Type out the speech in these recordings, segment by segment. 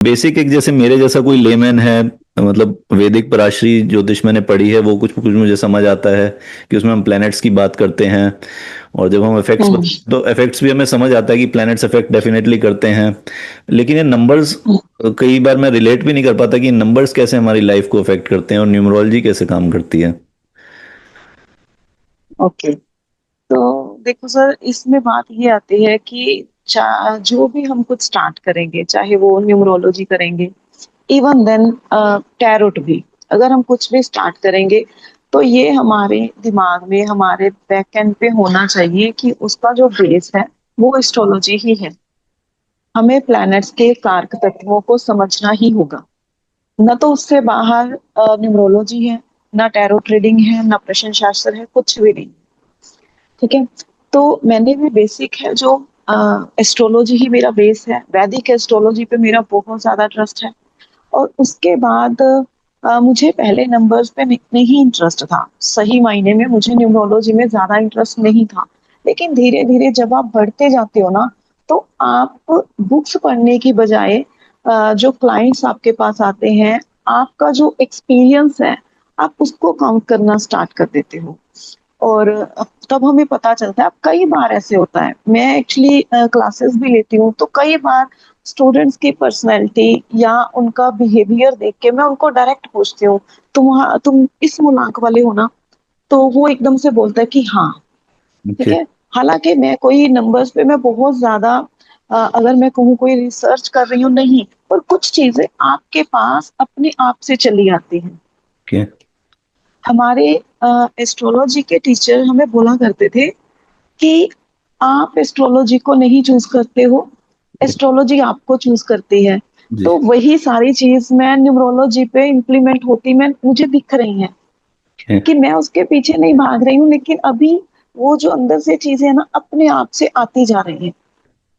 Basic एक, जैसे मेरे जैसा कोई लेमैन है, मतलब वैदिक पराशरी ज्योतिष मैंने पढ़ी है, वो कुछ कुछ मुझे समझ आता है कि उसमें हम प्लैनेट्स की बात करते हैं। और जब हम इफेक्ट्स हम्म। तो इफेक्ट्स भी हमें समझ आता है कि प्लैनेट्स इफेक्ट डेफिनेटली करते हैं। लेकिन ये नंबर्स, कई बार मैं रिलेट भी नहीं कर पाता कि नंबर्स कैसे हमारी लाइफ को इफेक्ट करते हैं और न्यूमरोलॉजी कैसे काम करती है। ओके। तो देखो सर, इसमें बात ये आती है कि जो भी हम कुछ स्टार्ट करेंगे, चाहे वो न्यूमरोलॉजी करेंगे, इवन देन टैरोट भी, अगर हम कुछ भी स्टार्ट करेंगे तो ये हमारे दिमाग में, हमारे बैक एंड पे होना चाहिए कि उसका जो बेस है वो एस्ट्रोलॉजी ही है। हमें प्लैनेट्स के कारक तत्वों को समझना ही होगा। न तो उससे बाहर न्यूमरोलॉजी है, ना टैरोट रीडिंग है, ना प्रश्न शास्त्र है, कुछ भी नहीं। ठीक है। तो मैंने भी बेसिक है जो एस्ट्रोलॉजी ही मेरा बेस है, वैदिक एस्ट्रोलॉजी पे मेरा बहुत ज्यादा ट्रस्ट है। और उसके बाद मुझे पहले नंबर्स पे नहीं इंटरेस्ट था, सही मायने में मुझे न्यूमरोलॉजी में ज्यादा इंटरेस्ट नहीं था। लेकिन धीरे धीरे जब आप बढ़ते जाते हो ना, तो आप बुक्स पढ़ने की बजाय जो क्लाइंट्स आपके पास आते हैं, आपका जो एक्सपीरियंस है, आप उसको काउंट करना स्टार्ट कर देते हो। और तब हमें पता चलता है। अब कई बार ऐसे होता है, मैं एक्चुअली क्लासेस भी लेती हूँ, तो कई बार स्टूडेंट्स की पर्सनैलिटी या उनका बिहेवियर देख के मैं उनको डायरेक्ट पूछती हूँ, तुम इस मूलांक वाले हो ना? तो वो एकदम से बोलता है कि हाँ। ठीक ओके। है। हालांकि मैं कोई नंबर्स पे मैं बहुत ज्यादा अगर मैं कहूँ कोई रिसर्च कर रही हूँ, नहीं, पर कुछ चीजें आपके पास अपने आप से चली आती हैं। ओके। हमारे एस्ट्रोलॉजी के टीचर हमें बोला करते थे कि आप एस्ट्रोलॉजी को नहीं चूज करते हो, एस्ट्रोलॉजी आपको चूज करती है। जी। तो वही सारी चीज मैं न्यूमरोलॉजी पे इम्प्लीमेंट होती मैं मुझे दिख रही है ओके। कि मैं उसके पीछे नहीं भाग रही हूँ, लेकिन अभी वो जो अंदर से चीजें है ना, अपने आप से आती जा रही है।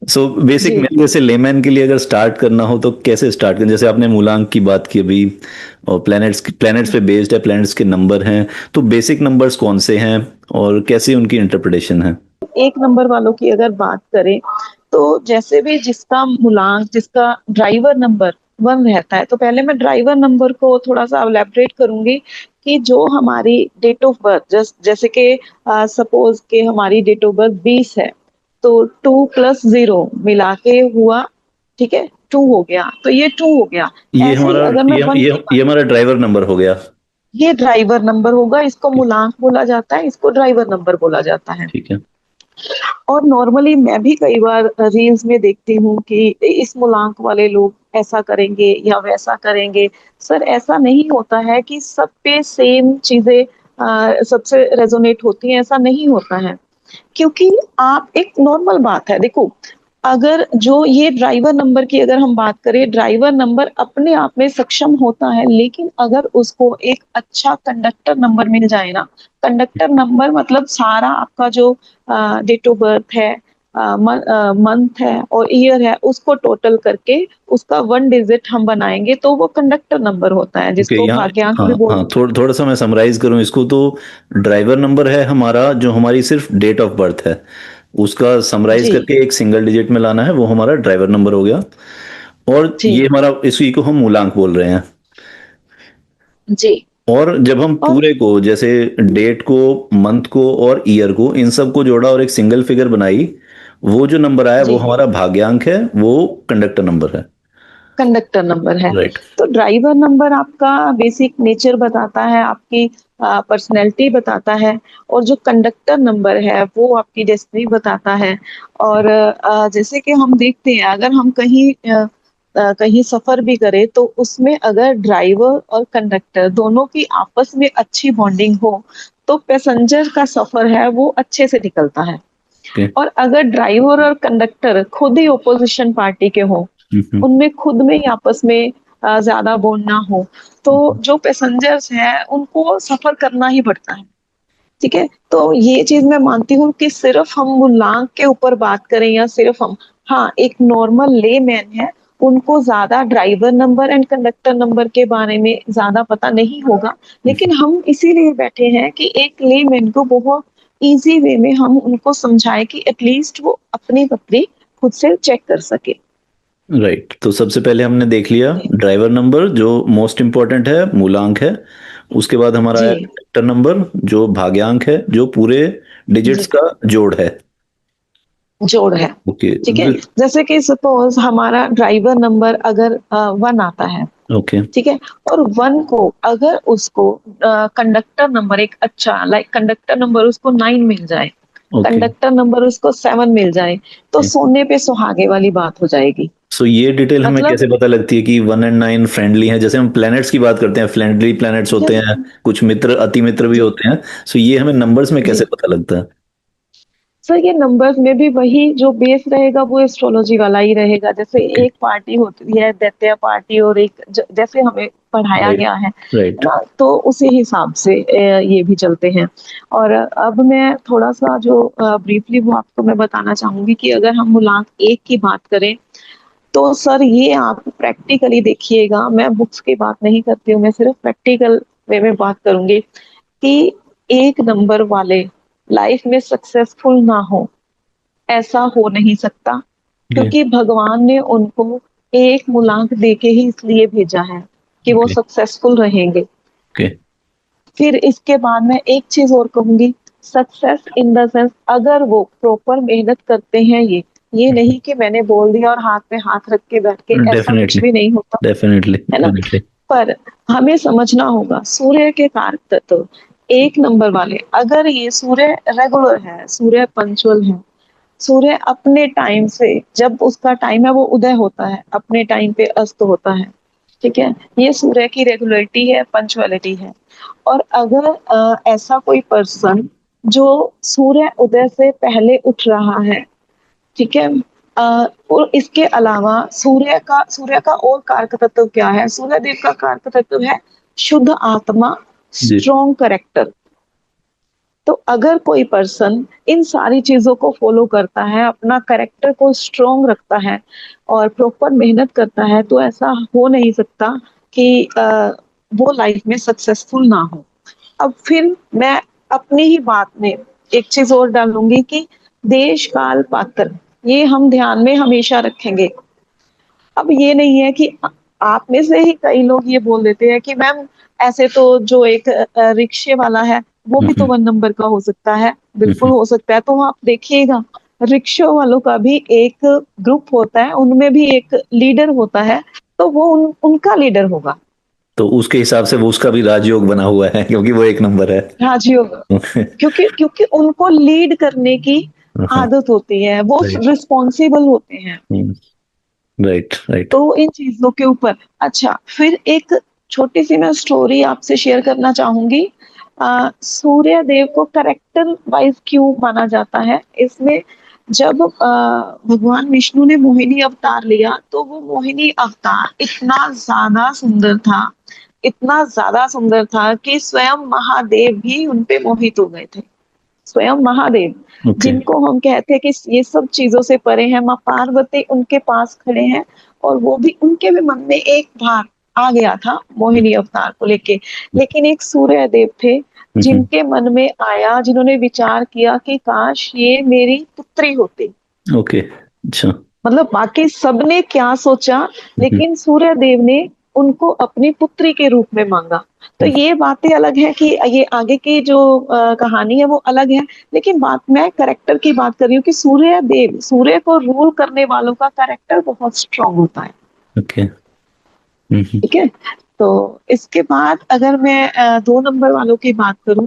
सो बेसिक जी। मेरे जैसे लेमैन के लिए अगर स्टार्ट करना हो तो कैसे स्टार्ट करें? जैसे आपने मूलांक की बात की अभी, और प्लैनेट्स पे बेस्ड है, प्लैनेट्स के नंबर हैं, तो बेसिक नंबर्स कौन से हैं और कैसे उनकी इंटरप्रिटेशन है? एक नंबर वालों की अगर बात करें, तो जैसे भी जिसका मूलांक, जिसका ड्राइवर नंबर 1 रहता है, तो पहले मैं ड्राइवर नंबर को थोड़ा सा एलैबोरेट करूंगी कि जो हमारी डेट ऑफ बर्थ, जैसे कि सपोज के हमारी डेट ऑफ बर्थ 20 है, तो 2 + 0 मिला के हुआ, ठीक है, 2 हो गया, तो ये 2 हो गया। ये ऐसे ही हमारा अगर मैं ये 1 ये की ये बात, हमारा ड्राइवर नंबर हो गया। ये ड्राइवर नंबर होगा, इसको मूलांक बोला जाता है, इसको ड्राइवर नंबर बोला जाता है। ठीक है। और नॉर्मली मैं भी कई बार रील्स में देखती हूँ कि इस मूलांक वाले लोग ऐसा करेंगे या वैसा करेंगे। सर, ऐसा नहीं होता है कि सब पे सेम चीजें सबसे रेजोनेट होती हैं, ऐसा नहीं होता है। क्योंकि आप, एक नॉर्मल बात है, देखो, अगर जो ये ड्राइवर नंबर की अगर हम बात करें, ड्राइवर नंबर अपने आप में सक्षम होता है, लेकिन अगर उसको एक अच्छा कंडक्टर नंबर मिल जाए ना, कंडक्टर नंबर मतलब सारा आपका जो डेट ऑफ बर्थ है, मंथ है और ईयर है, उसको टोटल करके उसका 1 डिजिट हम बनाएंगे, तो वो कंडक्टर नंबर होता है, ओके। जिसको यहाँ, भाग्यांक हाँ भी हाँ, बोलते हैं। थोड़ा सा मैं समराइज करूँ इसको तो, ड्राइवर नंबर है हमारा जो हमारी सिर्फ डेट ऑफ बर्थ है, उसका समराइज जी। करके एक सिंगल डिजिट में लाना है, वो हमारा ड्राइवर नंबर हो गया। और जी। ये हमारा, इसी को हम मूलांक बोल रहे हैं। जी। और जब हम और पूरे को, जैसे डेट को, मंथ को और ईयर को, इन सब को जोड़ा और एक सिंगल फिगर बनाई, वो जो नंबर आया वो जी, हमारा भाग्यांक है, वो कंडक्टर नंबर है। कंडक्टर नंबर है। राइट। तो ड्राइवर नंबर आपका बेसिक नेचर बताता है, आपकी पर्सनैलिटी बताता है। और जो कंडक्टर नंबर है वो आपकी डेस्टिनी बताता है। और जैसे कि हम देखते हैं, अगर हम कहीं सफर भी करें, तो उसमें अगर ड्राइवर और कंडक्टर दोनों की आपस में अच्छी बॉन्डिंग हो, तो पैसेंजर का सफर है वो अच्छे से निकलता है। ओके। और अगर ड्राइवर और कंडक्टर खुद ही ओपोजिशन पार्टी के हो, हम्म। उनमें खुद में ही आपस में ज्यादा बॉन्ड ना हो, तो जो पैसेंजर्स हैं उनको सफर करना ही पड़ता है। ठीक है। तो ये चीज मैं मानती हूँ कि सिर्फ हम मूलांक के ऊपर बात करें या सिर्फ हम, हाँ, एक नॉर्मल ले मैन है, उनको ज्यादा driver number and conductor number के बारे में ज्यादा पता नहीं होगा। लेकिन हम इसीलिए बैठे हैं कि एक ले मैन को बहुत इजी वे में हम उनको समझाएं कि एटलीस्ट वो अपनी पत्री खुद से चेक कर सके। राइट, तो सबसे पहले हमने देख लिया ड्राइवर नंबर जो मोस्ट इम्पोर्टेंट है, मूलांक है। उसके बाद हमारा है जी कंडक्टर नंबर जो भाग्यांक है, जो पूरे डिजिट्स जी का जोड़ है। जोड़ है। ओके। ठीक है, जैसे कि सपोज हमारा ड्राइवर नंबर अगर 1 आता है, ओके। ठीक है, और 1 को अगर उसको कंडक्टर नंबर एक अच्छा लाइक कंडक्टर नंबर उसको 9 मिल जाए, ओके। कंडक्टर नंबर उसको 7 मिल जाए, तो सोने पे सुहागे वाली बात हो जाएगी। सो ये डिटेल हमें मतलब कैसे पता लगती है कि 1 और 9 फ्रेंडली हैं? जैसे हम प्लैनेट्स की बात करते हैं, फ्रेंडली प्लैनेट्स होते यस हैं, कुछ मित्र अति मित्र भी जी होते हैं। सो ये हमें नंबर्स में कैसे जी पता लगता है? सर, ये नंबर्स में भी वही जो बेस रहेगा वो एस्ट्रोलॉजी वाला ही रहेगा। जैसे ओके। एक पार्टी होती है दैत्य पार्टी, और एक जैसे हमें पढ़ाया राइट। गया है राइट। ना, तो उसी हिसाब से ये भी चलते हैं। और अब मैं थोड़ा सा जो ब्रीफली वो आपको मैं बताना चाहूंगी कि अगर हम मूलांक 1 की बात करें, तो सर ये आप प्रैक्टिकली देखिएगा। मैं बुक्स की बात नहीं करती हूँ, मैं सिर्फ प्रैक्टिकल वे में बात करूंगी कि एक नंबर वाले लाइफ में सक्सेसफुल ना हो, ऐसा हो नहीं सकता। ओके। क्योंकि भगवान ने उनको एक मूलांक देके ही इसलिए भेजा है कि वो ओके। सक्सेसफुल रहेंगे। ओके। फिर इसके बाद मैं एक चीज और कहूंगी, सक्सेस इन द सेंस अगर वो प्रॉपर मेहनत करते हैं, ये नहीं कि मैंने बोल दिया और हाथ पे हाथ रख के बैठ के, ऐसा कुछ डेफिनेटली। भी नहीं होता, डेफिनेटली। है ना। डेफिनेटली। पर हमें समझना होगा सूर्य के कारक तत्व एक नंबर वाले, अगर ये सूर्य रेगुलर है, सूर्य पंचुअल है, सूर्य अपने टाइम से जब उसका टाइम है वो उदय होता है, अपने टाइम पे अस्त होता है, ठीक है, ये सूर्य की रेगुलरिटी है, पंचुअलिटी है। और अगर ऐसा कोई पर्सन जो सूर्य उदय से पहले उठ रहा है, ठीक है, और इसके अलावा सूर्य का और कारक तत्व क्या है? सूर्य देव का कारक तत्व है शुद्ध आत्मा, जी। Strong character. तो अगर कोई पर्सन इन सारी चीजों को फॉलो करता है, अपना करेक्टर को स्ट्रॉन्ग रखता है और प्रॉपर मेहनत करता है, तो ऐसा हो नहीं सकता कि वो लाइफ में सक्सेसफुल ना हो। अब फिर मैं अपनी ही बात में एक चीज और डालूंगी कि देश काल पात्र, ये हम ध्यान में हमेशा रखेंगे। अब ये नहीं है कि आप में से ही कई लोग ये बोल देते हैं कि मैम ऐसे तो जो एक रिक्शे वाला है वो भी तो हम्म। 1 नंबर का हो सकता है। बिल्कुल हम्म। हो सकता है, तो आप देखिएगा रिक्शा वालों का भी एक ग्रुप होता है, उनमें भी एक लीडर होता है, तो वो उनका लीडर होगा। तो उसके हिसाब से वो उसका भी राजयोग बना हुआ है क्योंकि वो एक नंबर है। राजयोग, क्योंकि क्योंकि उनको लीड करने की हाँ। आदत होती है, वो राइट। रिस्पॉन्सिबल होते हैं। राइट। राइट। तो इन चीजों के ऊपर अच्छा, फिर एक छोटी सी मैं स्टोरी आपसे शेयर करना चाहूंगी। सूर्य देव को करेक्टर वाइज क्यों माना जाता है इसमें? जब भगवान विष्णु ने मोहिनी अवतार लिया, तो वो मोहिनी अवतार इतना ज्यादा सुंदर था, इतना ज्यादा सुंदर था कि स्वयं महादेव भी उनपे मोहित हो गए थे। स्वयं महादेव, ओके। जिनको हम कहते हैं कि ये सब चीजों से परे हैं, माँ पार्वती उनके पास खड़े हैं, और वो भी उनके भी मन में एक भाव आ गया था मोहिनी अवतार को लेके। लेकिन एक सूर्य देव थे जिनके मन में आया, जिन्होंने विचार किया कि काश ये मेरी पुत्री होती। ओके। अच्छा। मतलब बाकी सबने क्या सोचा, लेकिन सूर्य देव ने उनको अपनी पुत्री के रूप में मांगा। तो ये बातें अलग है कि ये आगे की जो कहानी है वो अलग है, लेकिन बात मैं करेक्टर की बात कर रही हूँ कि सूर्य देव, सूर्य को रूल करने वालों का करेक्टर बहुत स्ट्रांग होता है। ओके। ठीक है, तो इसके बाद अगर मैं 2 नंबर वालों की बात करूं,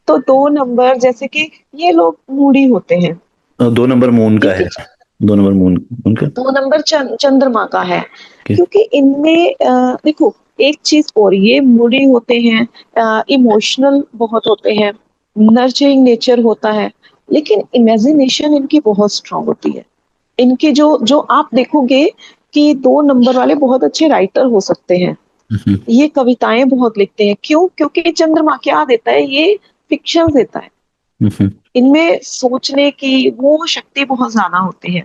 तो 2 नंबर जैसे कि ये लोग मूडी होते हैं, 2 नंबर मून का क्योंकि है। 2 नंबर मून उनका। 2 नंबर चंद्रमा का है। ओके। क्योंकि इनमें देखो एक चीज और, ये मूडी होते हैं, इमोशनल बहुत होते हैं, नर्चरिंग नेचर होता है, लेकिन इमेजिनेशन इनकी बहुत स्ट्रांग होती है। इनके जो जो आप देखोगे कि 2 नंबर वाले बहुत अच्छे राइटर हो सकते हैं, ये कविताएं बहुत लिखते हैं। क्यों? क्योंकि चंद्रमा क्या देता है, ये फिक्शन देता है। इनमें सोचने की वो शक्ति बहुत ज्यादा होती है।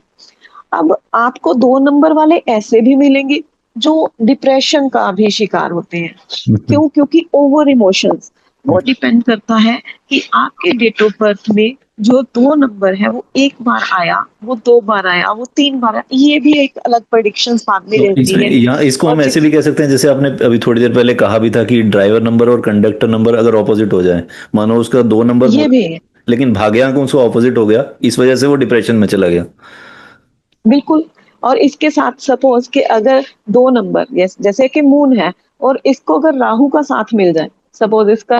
अब आपको 2 नंबर वाले ऐसे भी मिलेंगे जो डिप्रेशन का भी शिकार होते हैं। क्यों? क्योंकि ओवर इमोशंस, वो डिपेंड करता है कि आपके डेट ऑफ बर्थ में जो 2 नंबर है वो 1 बार आया, वो 2 बार आया, वो 3 बार आया, ये भी एक अलग प्रेडिक्शंस बाद में तो रहती इसमें है। यहाँ इसको और हम ऐसे भी कह सकते हैं, जैसे आपने अभी थोड़ी देर पहले कहा भी था कि ड्राइवर नंबर और कंडक्टर नंबर अगर ऑपोजिट हो जाए, मानो उसका 2 नंबर ये बोला भी है, लेकिन भाग्यांक उसको ऑपोजिट हो गया, इस वजह से वो डिप्रेशन में चला गया। बिल्कुल। और इसके साथ सपोज कि अगर 2 नंबर जैसे कि मून है और इसको अगर राहु का साथ मिल जाए, सपोज इसका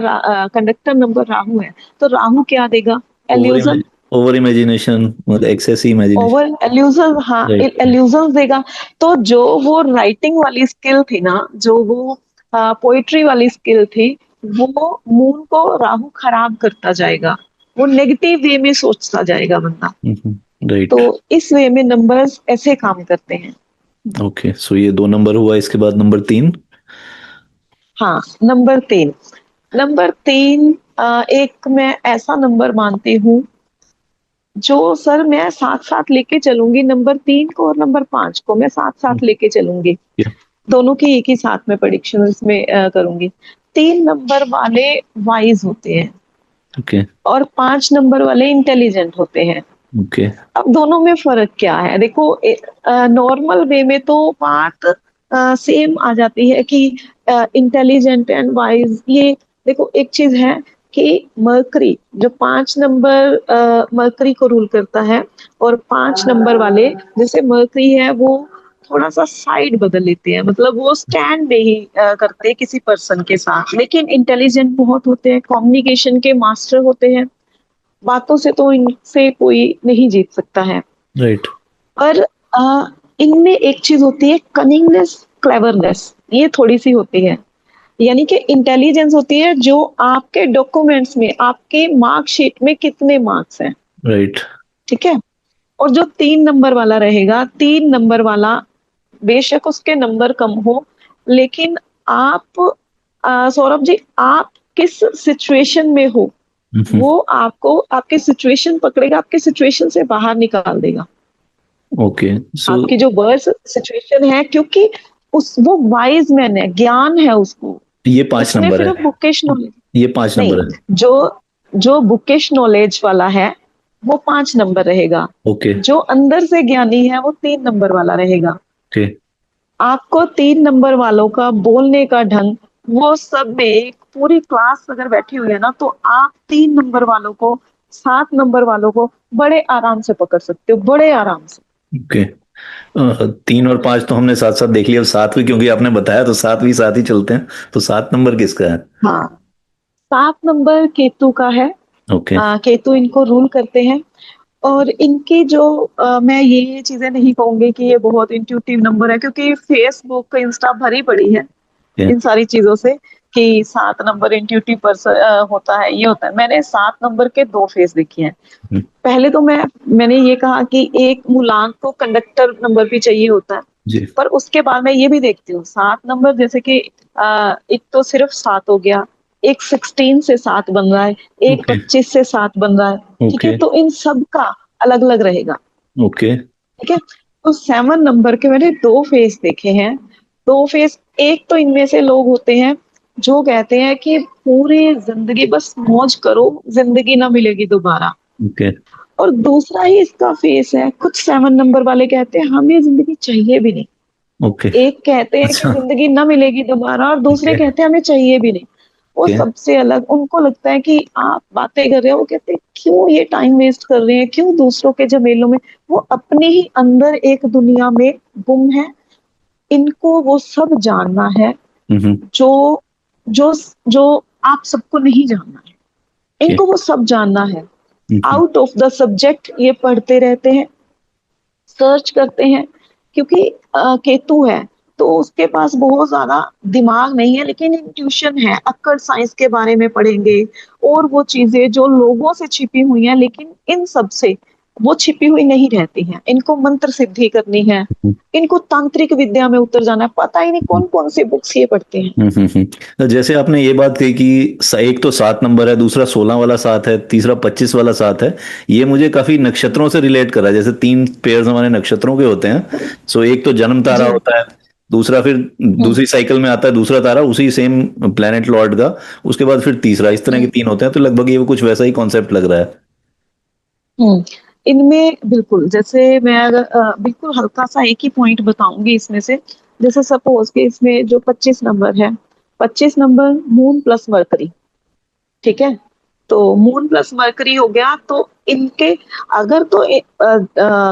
कंडक्टर नंबर राहु है, तो राहु क्या देगा? Over illusion. ओवर इमेजिनेशन, मतलब एक्सेस इमेजिनेशन। ओवर एल्यूजन, हाँ, राइट। एल्यूजन देगा। तो जो वो राइटिंग वाली स्किल थी ना, जो वो पोइट्री वाली स्किल थी, वो मून को राहु खराब करता जाएगा, वो नेगेटिव वे में सोचता जाएगा बंदा। तो राइट। इस वे में नंबर्स ऐसे काम करते हैं। ओके, सो ये 2 नंबर हुआ, इसके बाद नंबर 3। हाँ, नंबर 3। नंबर 3 एक मैं ऐसा नंबर मानती हूँ जो सर मैं साथ साथ लेके चलूंगी, नंबर 3 को और नंबर 5 को मैं साथ साथ लेके चलूंगी, दोनों की एक ही साथ में प्रेडिक्शन इसमें करूंगी। 3 नंबर वाले वाइज होते हैं ओके। और 5 नंबर वाले इंटेलिजेंट होते हैं। ओके। अब दोनों में फर्क क्या है? देखो, नॉर्मल वे में तो बात सेम आ जाती है कि इंटेलिजेंट एंड वाइज, ये देखो एक चीज है कि मर्करी, जो 5 नंबर मर्करी को रूल करता है, और 5 नंबर वाले, जैसे मर्करी है वो थोड़ा सा साइड बदल लेते हैं, मतलब वो स्टैंड नहीं करते किसी पर्सन के साथ, लेकिन इंटेलिजेंट बहुत होते हैं, कम्युनिकेशन के मास्टर होते हैं, बातों से तो इनसे कोई नहीं जीत सकता है। राइट। पर इनमें एक चीज होती है, कनिंगनेस, क्लेवरनेस, ये थोड़ी सी होती है। यानी कि इंटेलिजेंस होती है जो आपके डॉक्यूमेंट्स में, आपके मार्कशीट में कितने मार्क्स हैं, राइट। ठीक है। और जो 3 नंबर वाला रहेगा, 3 नंबर वाला बेशक उसके नंबर कम हो, लेकिन आप सौरभ जी, आप किस सिचुएशन में हो, वो आपको आपके सिचुएशन पकड़ेगा, आपके सिचुएशन से बाहर निकाल देगा। ओके, सो आपकी जो वर्स सिचुएशन है, क्योंकि उस वो वाइज मैन है, ज्ञान है उसको, ये 5 नंबर उसमें है। सिर्फ बुकिश नॉलेज ये 5 नंबर नहीं। है। जो जो बुकिश नॉलेज वाला है वो 5 नंबर रहेगा, ओके। जो अंदर से ज्ञानी है वो 3 नंबर वाला रहेगा। ओके। आपको 3 नंबर वालों का बोलने का ढंग, वो सब में एक पूरी क्लास अगर बैठी हुई है ना, तो आप 3 नंबर वालों को, 7 नंबर वालों को बड़े आराम से पकड़ सकते हो, बड़े आराम से। ओके। 3 और 5 तो हमने साथ साथ देख लिया, अब 7 भी क्योंकि आपने बताया तो 7 भी साथ ही चलते हैं। तो 7 नंबर किसका है? हाँ, 7 नंबर केतु का है। ओके। केतु इनको रूल करते हैं। और इनकी जो मैं ये चीजें नहीं कहूंगी कि ये बहुत इंट्यूटिव नंबर है, क्योंकि फेसबुक, इंस्टा भरी पड़ी है ओके। इन सारी चीजों से कि 7 नंबर इंट्यूटिव पर्सन होता है, ये होता है। मैंने 7 नंबर के 2 फेस देखे हैं। हम्म, पहले तो मैंने ये कहा कि एक मूलांक को कंडक्टर नंबर भी चाहिए होता है, जी। पर उसके बाद मैं ये भी देखती हूँ 7 नंबर, जैसे कि एक तो सिर्फ 7 हो गया, एक 16 से 7 बन रहा है, एक ओके। 25 से 7 बन रहा है, ठीक है। ओके। तो इन सब का अलग अलग रहेगा, ओके। ठीक है। तो 7 नंबर के मैंने 2 फेस देखे हैं। 2 फेस, एक तो इनमें से लोग होते हैं जो कहते हैं कि पूरी जिंदगी बस मौज करो, जिंदगी ना मिलेगी दोबारा। ओके। और दूसरा ही इसका फेस है, कुछ 7 नंबर वाले कहते हैं हमें जिंदगी चाहिए भी नहीं। ओके। एक कहते हैं कि अच्छा। जिंदगी ना मिलेगी दोबारा, और ठीक दूसरे है। कहते हैं हमें चाहिए भी नहीं। वो ओके। सबसे अलग, उनको लगता है कि आप बातें कर रहे हो, वो कहते हैं क्यों ये टाइम वेस्ट कर रहे हैं, क्यों दूसरों के झमेलों में, वो अपने ही अंदर एक दुनिया में गुम है। इनको वो सब जानना है हम्म। जो जो जो आप सबको नहीं जानना है, ओके। इनको वो सब जानना है। हम्म। आउट ऑफ द सब्जेक्ट ये पढ़ते रहते हैं, सर्च करते हैं, क्योंकि केतु है तो उसके पास बहुत ज्यादा दिमाग नहीं है, लेकिन इंट्यूशन है, अक्कड़ साइंस के बारे में पढ़ेंगे, और वो चीजें जो लोगों से छिपी हुई हैं, लेकिन इन सब से वो छिपी हुई नहीं रहती हैं। इनको मंत्र सिद्धि करनी है, इनको तांत्रिक विद्या में उतर जाना है, पता ही नहीं कौन कौन सी बुक्स ये पढ़ते हैं। तो जैसे आपने ये बात कही कि एक तो 7 नंबर है, दूसरा 16 वाला 7 है, तीसरा 25 वाला 7 है। ये मुझे काफी नक्षत्रों से रिलेट कर रहा है, जैसे 3 पेयर्स हमारे नक्षत्रों के होते हैं। सो एक तो जन्म तारा जी। होता है, दूसरा फिर हम्म। दूसरी साइकिल में आता है दूसरा तारा उसी सेम प्लेनेट लॉर्ड का, उसके बाद फिर तीसरा, इस तरह के हम्म। 3 होते हैं। तो लगभग ये कुछ वैसा ही कॉन्सेप्ट लग रहा है। हुँ। इनमें बिल्कुल, जैसे मैं अगर बिल्कुल हल्का-सा एक ही पॉइंट बताऊँगी इसमें से। जैसे सपोज़ कि इसमें जो 25 नंबर है, 25 नंबर मून प्लस मरकरी, ठीक है? तो मून प्लस मरकरी हो गया, तो इनके अगर तो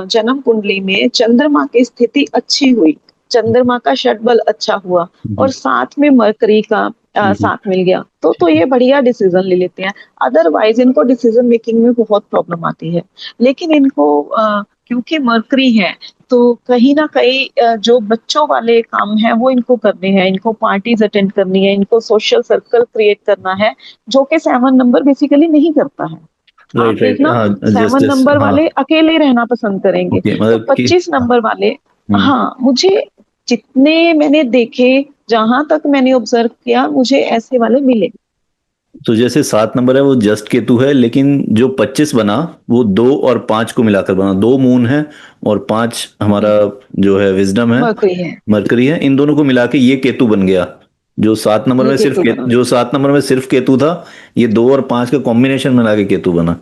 जन्म कुंडली में चंद्रमा की स्थिति अच्छी हुई, चंद्रमा का षट बल अच्छा हुआ और हम्म, साथ में मरकरी का हम्म, साथ मिल गया, तो ठीक है। ये बढ़िया डिसीज़न ले लेते हैं। अदरवाइज़ इनको डिसीज़न मेकिंग में बहुत प्रॉब्लम आती है। लेकिन इनको क्योंकि मरकरी है, तो कहीं न कहीं जो बच्चों वाले काम हैं वो इनको करने हैं, इनको पार्टीज़ अटेंड करनी है, इनको सोशल सर्कल क्रिएट करना है, जो कि 7 नंबर बेसिकली नहीं करता है। आप राइट राइट, देखना हाँ, 7 जस्ट नंबर हाँ। वाले अकेले रहना पसंद करेंगे, ओके, तो मतलब कि 25 हाँ, नंबर वाले हम्म। हाँ, मुझे जितने मैंने देखे, जहाँ तक मैंने ऑब्ज़र्व किया, मुझे ऐसे वाले मिले। तो जैसे 7 नंबर है वो जस्ट केतु है, लेकिन जो 25 बना वो 2 और 5 को मिलाकर बना, 2 मून है और 5 हमारा हुँ, जो है विजडम है, मरकरी है, मरकरी है, इन दोनों को मिला के ये केतु बन गया। जो 7 नंबर ये में सिर्फ केतु बना। जो 7 नंबर में सिर्फ केतु था, ये 2 और 5 का कॉम्बिनेशन मिला के केतु बना।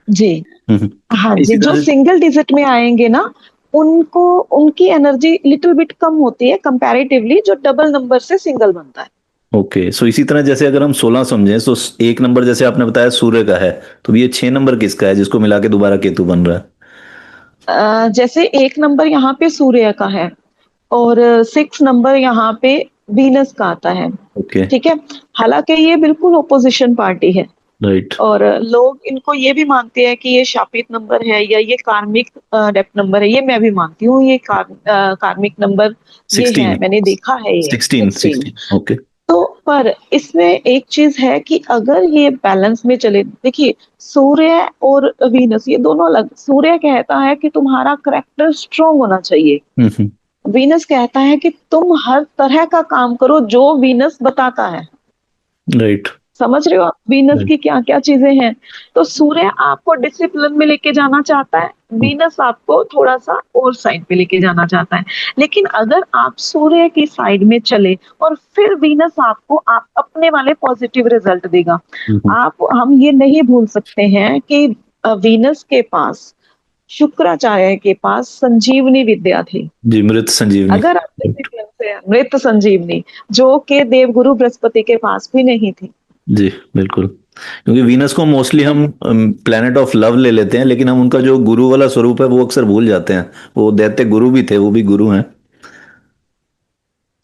जी। हम्म। हाँ जी, इसी जो तरह से सिंगल डिजिट में आएँगे ना, उनको उनकी एनर्जी लिटिल बिट कम होती है कंपैरेटिवली जो डबल नंबर से सिंगल बनता है। ओके, सो इसी तरह जैसे अगर हम 16 समझें, तो 1 नंबर जैसे आपने बताया सूर्य का है, तो ये 6 नंबर किसका है जिसको मिला के दोबारा केतु बन रहा है? जैसे 1 नंबर यहाँ पे सूर्य का है और 6 नंबर यहाँ पे वीनस का आता है, ओके। ठीक है? हालाँकि ये बिल्कुल ऑपोज़िशन पार्टी है राइट। और लोग इनको ये भी मानते हैं कि ये शापित नंबर है या ये कार्मिक डेप्थ नंबर है, ये मैं भी मानती हूँ, ये कार्मिक नंबर ये 16। है, मैंने देखा है ये 16 16। 16, ओके। तो पर इसमें एक चीज़ है कि अगर ये बैलेंस में चले, देखिए सूर्य और वीनस ये दोनों अलग, सूर्य कहता है कि तुम्हारा करैक्टर स्ट्रॉन्ग होना चाहिए, हम्म। वीनस कहता है कि तुम हर तरह का काम करो जो वीनस बताता है। राइट। समझ रहे हो आप वीनस राइट। की क्या-क्या चीज़ें हैं? तो सूर्य आपको डिसिप्लिन में लेके जाना चाहता है, वीनस आपको थोड़ा-सा और साइड पे लेके जाना चाहता है। लेकिन अगर आप सूर्य की साइड में चले और फिर वीनस आपको आप अपने वाले पॉजिटिव रिजल्ट देगा। हम्म। आप हम ये नहीं भूल सकते हैं कि वीनस के पास, शुक्राचार्य के पास संजीवनी विद्या थी। जी, मृत संजीवनी। अगर आप राइट। डिसिप्लिन से हैं, मृत संजीवनी, जो कि देवगुरु बृहस्पति के पास भी नहीं थी। जी, बिल्कुल, क्योंकि वीनस को मोस्टली हम प्लेनेट ऑफ लव ले लेते हैं, लेकिन हम उनका जो गुरु वाला स्वरूप है वो अक्सर भूल जाते हैं। वो दैत्य गुरु भी थे, वो भी गुरु हैं।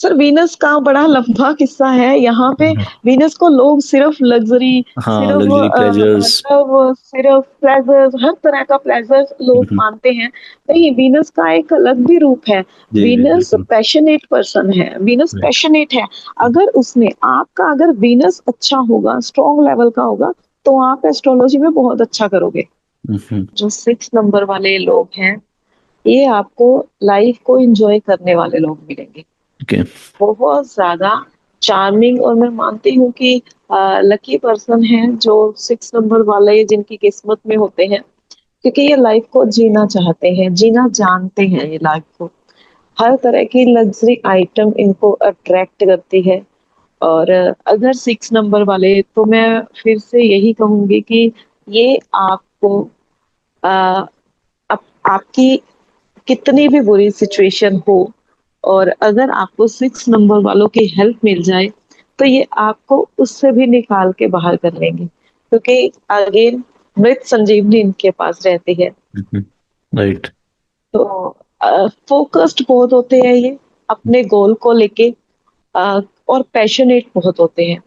सर वीनस का बड़ा लंबा किस्सा है। यहाँ पे हम्म। वीनस को लोग सिर्फ़ लग्ज़री, हाँ, सिर्फ़ लग्जरी प्लेजर्स। मतलब सिर्फ़ प्लेज़र्स, हर तरह का प्लेज़र्स लोग हम्म। मानते हैं। नहीं, वीनस का एक अलग भी रूप है। जी जी, वीनस बिल्कुल। पैशनेट पर्सन है, वीनस राइट। पैशनेट है। अगर उसने आपका अगर वीनस अच्छा होगा, स्ट्रॉन्ग लेवल का होगा, तो आप एस्ट्रोलॉजी में बहुत अच्छा करोगे। हम्म। जो 6 नंबर वाले लोग हैं, ये आपको लाइफ़ को एन्जॉय करने वाले लोग मिलेंगे। ओके। बहुत ज़्यादा चार्मिंग और मैं मानती हूँ कि लकी पर्सन हैं जो 6 नंबर वाले जिनकी किस्मत में होते हैं, क्योंकि ये लाइफ़ को जीना चाहते हैं, जीना जानते हैं ये लाइफ़ को। हर तरह की लग्ज़री आइटम इनको अट्रैक्ट करती है और अगर 6 नंबर वाले तो मैं फिर से यही कहूँगी कि ये आपको अ, आप आपकी कितनी भी बुरी सिचुएशन हो और अगर आपको 6 नंबर वालों की हेल्प मिल जाए, तो ये आपको उससे भी निकाल के बाहर कर लेंगे। क्योंकि अगेन मृत संजीवनी इनके पास रहती है। राइट। तो फ़ोकस्ड बहुत होते हैं ये अपने गोल को लेके और पैशनेट बहुत होते हैं।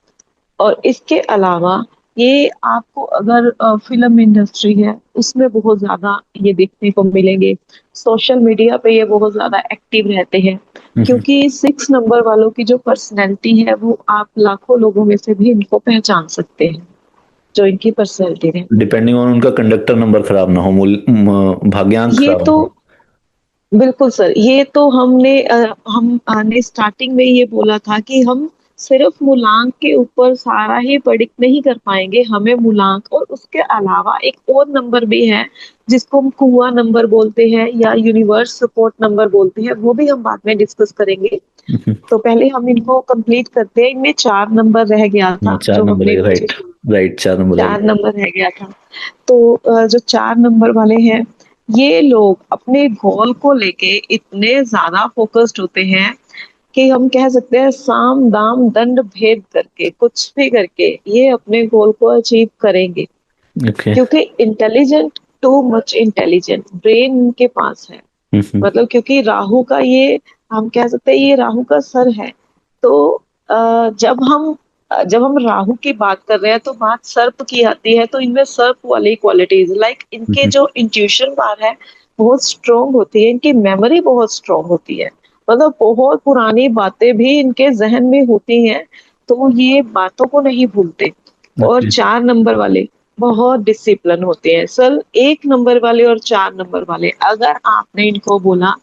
और इसके अलावा ये आपको अगर फ़िल्म इंडस्ट्री है, उसमें बहुत ज़्यादा ये देखने को मिलेंगे। सोशल मीडिया पे ये बहुत ज़्यादा एक्टिव रहते हैं, क्योंकि 6 नंबर वालों की जो पर्सनैलिटी है, वो आप लाखों लोगों में से भी इनको पहचान सकते हैं, जो इनकी पर्सनैलिटी रहती है। डिपेंडिंग ऑन उनका कंडक्टर नंबर खराब ना हो, भाग्यांक ये खराब तो ना हो। बिल्कुल सर, ये तो हमने स्टार्टिंग में ये बोला था कि हम सिर्फ़ मूलांक के ऊपर सारा ही प्रेडिक्ट नहीं कर पाएँगे, हमें मूलांक और उसके अलावा एक और नंबर भी है, जिसको हम कुआँ नंबर बोलते हैं या यूनिवर्स सपोर्ट नंबर बोलते हैं, वो भी हम बाद में डिस्कस करेंगे। हम्म। तो पहले हम इनको कंप्लीट करते हैं, इनमें 4 नंबर रह गया हाँ, था, चार जो नंबर हमने है, पीछे राइट। राइट, 4 नंबर है। 4 नंबर रह गया था। तो जो 4 नंबर वाले हैं, ये लोग अपने गोल को लेके इतने ज्यादा फोकस्ड होते हैं कि हम कह सकते हैं साम दाम दंड भेद करके कुछ भी करके ये अपने गोल को अचीव करेंगे, ओके। क्योंकि intelligent, too much intelligent brain इनके पास है। हम्म। मतलब क्योंकि राहु का ये, हम कह सकते हैं ये राहु का सर है। तो जब हम राहु की बात कर रहे हैं तो बात सर्प की आती है, तो इनमें सर्प वाली क्वालिटीज लाइक इनके हम्म। जो इंट्यूशन पावर है बहुत स्ट्रोंग होती है, इनकी मेमोरी बहुत स्ट्रोंग होती है। मतलब बहुत पुरानी बातें भी इनके जहन में होती हैं, तो ये बातों को नहीं भूलते। और ओके। 4 नंबर वाले बहुत डिसिप्लिन होते हैं सर। 1 नंबर वाले और 4 नंबर वाले, अगर आपने इनको बोला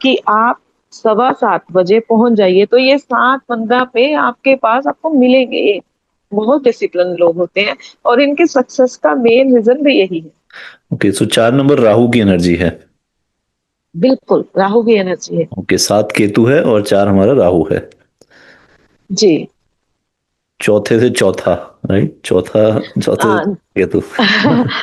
कि आप 7:15 बजे पहुंच जाइए, तो ये 7:15 पे आपके पास आपको मिलेंगे। ये बहुत डिसिप्लिन लोग होते हैं, और इनके सक्सेस का मेन रीजन भी यही है। ओके, सो 4 नंबर राहु की एनर्जी है। बिल्कुल राहु की एनर्जी है। ओके, 7 केतु है और 4 हमारा राहु है। जी। चौथे से चौथा, राइट, चौथे से आ, केतु।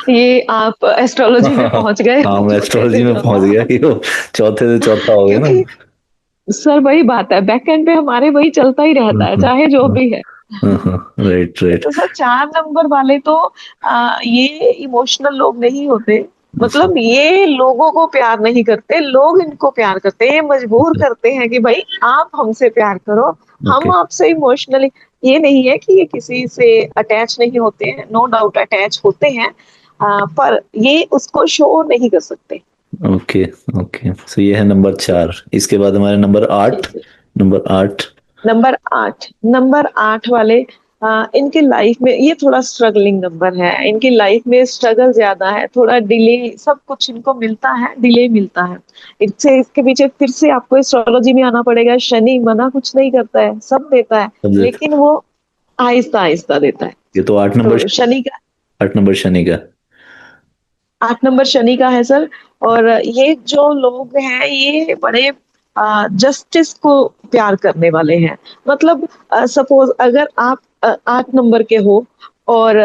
ये आप एस्ट्रोलॉजी में पहुंच गए हाँ, मैं चौथे एस्ट्रोलॉजी से में पहुंच चौथा। गया कि वो चौथे से चौथा हो गया ना। क्योंकि सर वही बात है, बैक एंड पे हमारे वही चलता ही रहता है चाहे जो भी है। Right right. तो सर 4 नंबर वाले तो ये इमोशनल लोग नहीं होते। अच्छा। मतलब ये लोगों को प्यार नहीं करते, लोग इनको प्यार करते हैं, ये मजबूर करते हैं कि भाई आप हमसे प्यार करो, हम ओके। आपसे इमोशनली। ये नहीं है कि ये किसी से अटैच नहीं होते हैं, नो डाउट अटैच होते हैं, पर ये उसको शो नहीं कर सकते। ओके। ओके, सो ये है नंबर 4। इसके बाद हमारे नंबर जी आठ सर। नंबर 8। नंबर 8 वाले, इनके लाइफ में ये थोड़ा स्ट्रगलिंग नंबर है, इनकी लाइफ में स्ट्रगल ज्यादा है, थोड़ा डिले, सब कुछ इनको मिलता है, डिले मिलता है। इसके पीछे फिर से आपको एस्ट्रोलॉजी में आना पड़ेगा। शनि मना कुछ नहीं करता है, सब देता है, लेकिन वो आहिस्ता आहिस्ता देता है। ये तो तो शनि का, 8 नंबर शनि का। 8 नंबर शनि का है सर। और ये जो लोग हैं ये बड़े जस्टिस को प्यार करने वाले हैं। मतलब सपोज अगर आप 8 नंबर के हो, और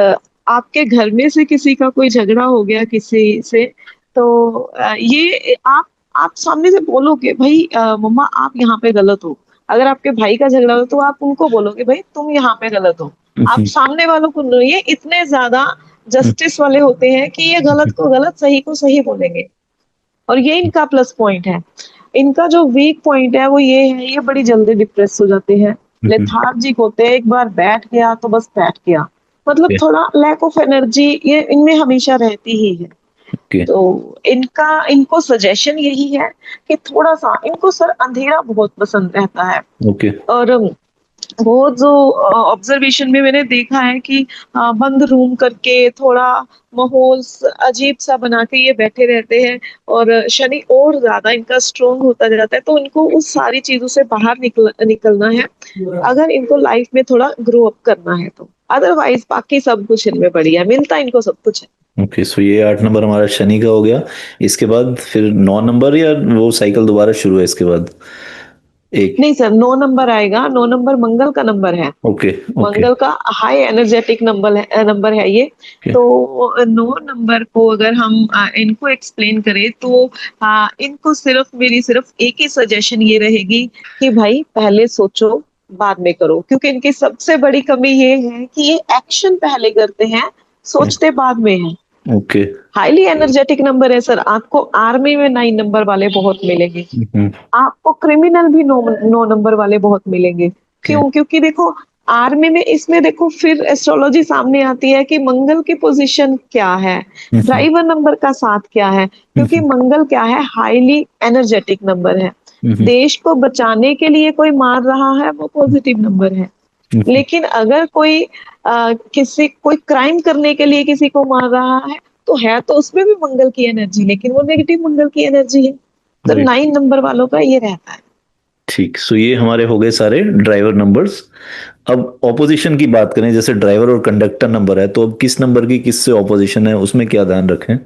आपके घर में से किसी का कोई झगड़ा हो गया किसी से, तो ये आप सामने से बोलोगे भाई मम्मा आप यहाँ पे गलत हो। अगर आपके भाई का झगड़ा हो तो आप उनको बोलोगे भाई तुम यहाँ पे गलत हो। आप हम्म। सामने वालों को नहीं, ये इतने ज्यादा जस्टिस वाले होते हैं कि ये गलत को गलत, सही को सही बोलेंगे। और ये इनका प्लस पॉइंट है। इनका जो वीक पॉइंट है वो ये है, ये बड़ी जल्दी डिप्रेस हो जाते हैं, लेथार्जिक होते हैं, एक बार बैठ गया तो बस बैठ गया। मतलब ओके। थोड़ा लैक ऑफ एनर्जी ये इनमें हमेशा रहती ही है। ओके। तो इनको सजेशन यही है कि थोड़ा सा इनको सर अंधेरा बहुत पसंद रहता है। ओके। और वो जो ऑब्जर्वेशन में मैंने देखा है कि बंद रूम करके थोड़ा माहौल अजीब सा बना के ये बैठे रहते हैं, और शनि और ज्यादा इनका स्ट्रोंग होता जाता है, तो इनको उस सारी चीजों से बाहर निकलना है, अगर इनको लाइफ में थोड़ा ग्रो अप करना है तो। अदरवाइज बाकी सब कुछ इनमें बढ़िया मिलता है, इनको सब कुछ है। ओके, सो ये 8 नंबर हमारा शनि का हो गया। इसके बाद फिर 9 नंबर, या वो साइकिल दोबारा शुरू है इसके बाद एक। नहीं सर, 9 नंबर आएगा। 9 नंबर मंगल का नंबर है। ओके। ओके। मंगल का हाई एनर्जेटिक नंबर है ये। ओके। तो 9 नंबर को अगर हम इनको एक्सप्लेन करें तो इनको सिर्फ मेरी सिर्फ एक ही सजेशन ये रहेगी कि भाई पहले सोचो बाद में करो, क्योंकि इनकी सबसे बड़ी कमी ये है कि ये एक्शन पहले करते हैं, सोचते बाद में है। ओके। हाईली एनर्जेटिक नंबर है सर। आपको आर्मी में 9 नंबर वाले बहुत मिलेंगे, हम्म। आपको क्रिमिनल भी 9 नंबर वाले बहुत मिलेंगे। ओके। क्यों? क्योंकि देखो आर्मी में, इसमें देखो फिर एस्ट्रोलॉजी सामने आती है कि मंगल की पोजीशन क्या है, हम्म। ड्राइवर नंबर का साथ क्या है, क्योंकि हम्म। मंगल क्या है, हाईली एनर्जेटिक नंबर है। हम्म। देश को बचाने के लिए कोई मार रहा है वो पॉजिटिव नंबर है। हम्म। लेकिन अगर कोई क्राइम करने के लिए किसी को मार रहा है, तो है तो उसमें भी मंगल की एनर्जी, लेकिन वो नेगेटिव मंगल की एनर्जी है। तो राइट। 9 नंबर वालों का ये रहता है। ठीक, सो ये हमारे हो गए सारे ड्राइवर नंबर्स। अब ऑपोजिशन की बात करें, जैसे ड्राइवर और कंडक्टर नंबर है, तो अब किस नंबर की किससे ऑपोजिशन है, उसमें क्या ध्यान रखें।